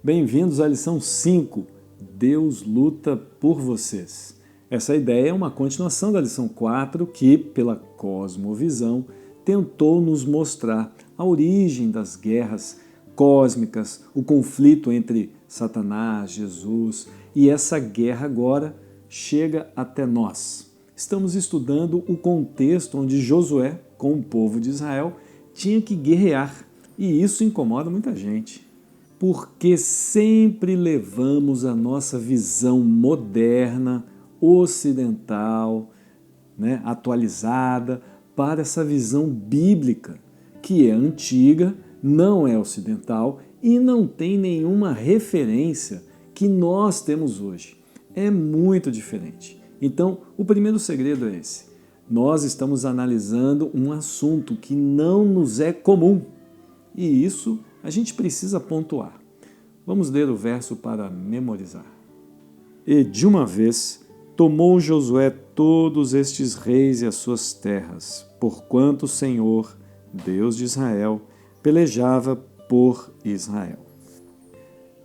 Bem-vindos à lição 5, Deus luta por vocês. Essa ideia é uma continuação da lição 4 que, pela cosmovisão, tentou nos mostrar a origem das guerras cósmicas, o conflito entre Satanás, Jesus, e essa guerra agora chega até nós. Estamos estudando o contexto onde Josué, com o povo de Israel, tinha que guerrear, e isso incomoda muita gente. Porque sempre levamos a nossa visão moderna, ocidental, atualizada, para essa visão bíblica, que é antiga, não é ocidental e não tem nenhuma referência que nós temos hoje. É muito diferente. Então, o primeiro segredo é esse. Nós estamos analisando um assunto que não nos é comum. E isso a gente precisa pontuar. Vamos ler o verso para memorizar. E de uma vez tomou Josué todos estes reis e as suas terras, porquanto o Senhor, Deus de Israel, pelejava por Israel.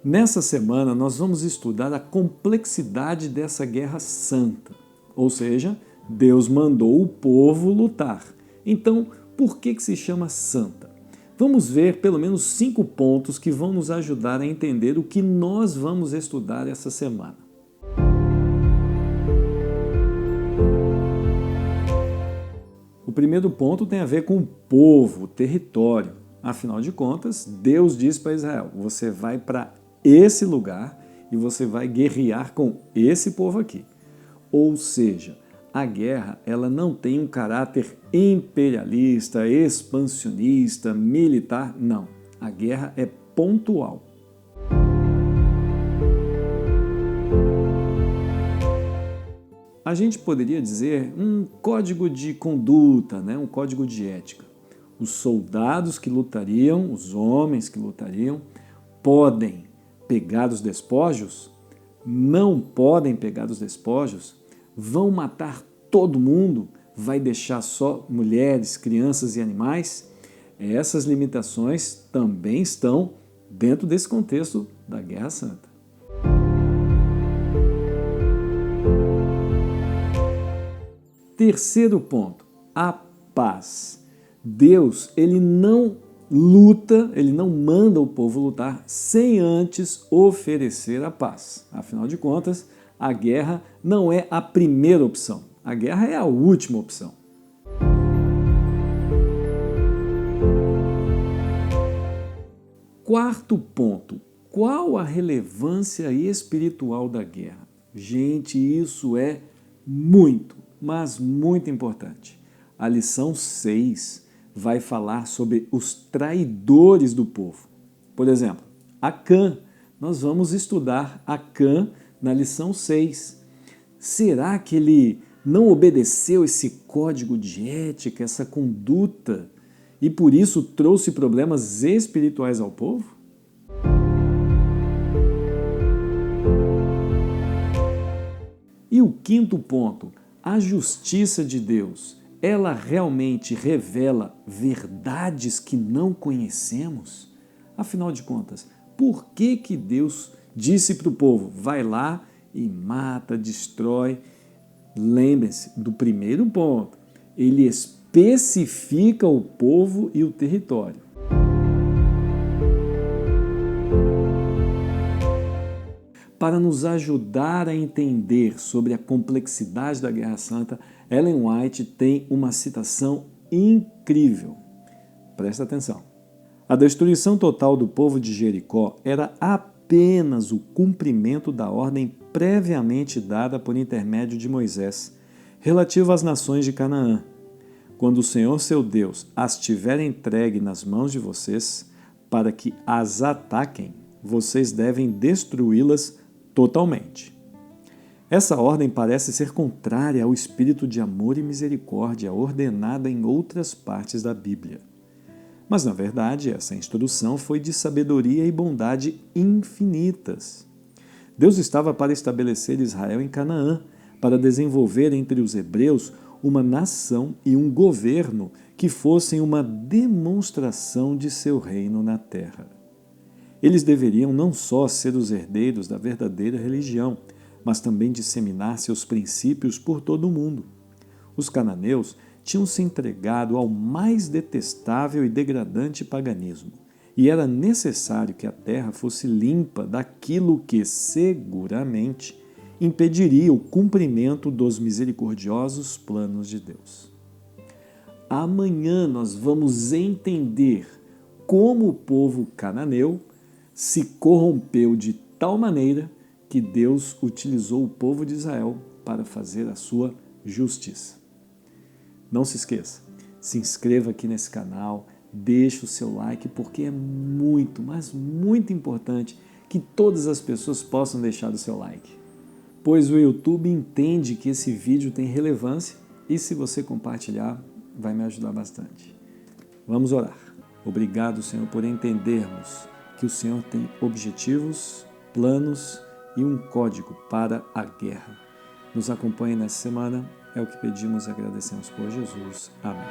Nessa semana nós vamos estudar a complexidade dessa guerra santa, ou seja, Deus mandou o povo lutar. Então, por que se chama santa? Vamos ver pelo menos 5 pontos que vão nos ajudar a entender o que nós vamos estudar essa semana. O primeiro ponto tem a ver com o povo, o território. Afinal de contas, Deus diz para Israel, você vai para esse lugar e você vai guerrear com esse povo aqui. Ou seja, a guerra ela não tem um caráter imperialista, expansionista, militar, não. A guerra é pontual. A gente poderia dizer um código de conduta, um código de ética. Os soldados que lutariam, os homens que lutariam, podem pegar os despojos? Não podem pegar os despojos? Vão matar todo mundo? Vai deixar só mulheres, crianças e animais? Essas limitações também estão dentro desse contexto da Guerra Santa. Terceiro ponto, a paz. Deus, ele não luta, ele não manda o povo lutar sem antes oferecer a paz. Afinal de contas, a guerra não é a primeira opção, a guerra é a última opção. Quarto ponto, qual a relevância espiritual da guerra? Gente, isso é muito, mas muito importante. A lição 6 vai falar sobre os traidores do povo. Por exemplo, Acã. Nós vamos estudar Acã na lição 6. Será que ele não obedeceu esse código de ética, essa conduta, e por isso trouxe problemas espirituais ao povo? E o quinto ponto, a justiça de Deus, ela realmente revela verdades que não conhecemos? Afinal de contas, por que Deus disse para o povo, vai lá e mata, destrói? Lembre-se do primeiro ponto, ele especifica o povo e o território. Para nos ajudar a entender sobre a complexidade da Guerra Santa, Ellen White tem uma citação incrível. Presta atenção. A destruição total do povo de Jericó era apenas o cumprimento da ordem previamente dada por intermédio de Moisés, relativa às nações de Canaã. Quando o Senhor seu Deus as tiver entregue nas mãos de vocês, para que as ataquem, vocês devem destruí-las totalmente. Essa ordem parece ser contrária ao espírito de amor e misericórdia ordenada em outras partes da Bíblia. Mas, na verdade, essa instrução foi de sabedoria e bondade infinitas. Deus estava para estabelecer Israel em Canaã, para desenvolver entre os hebreus uma nação e um governo que fossem uma demonstração de seu reino na terra. Eles deveriam não só ser os herdeiros da verdadeira religião, mas também disseminar seus princípios por todo o mundo. Os cananeus tinham se entregado ao mais detestável e degradante paganismo, e era necessário que a terra fosse limpa daquilo que, seguramente, impediria o cumprimento dos misericordiosos planos de Deus. Amanhã nós vamos entender como o povo cananeu se corrompeu de tal maneira que Deus utilizou o povo de Israel para fazer a sua justiça. Não se esqueça, se inscreva aqui nesse canal, deixe o seu like, porque é muito, mas muito importante que todas as pessoas possam deixar o seu like. Pois o YouTube entende que esse vídeo tem relevância e se você compartilhar, vai me ajudar bastante. Vamos orar. Obrigado, Senhor, por entendermos que o Senhor tem objetivos, planos e um código para a guerra. Nos acompanhe nessa semana, é o que pedimos e agradecemos por Jesus. Amém.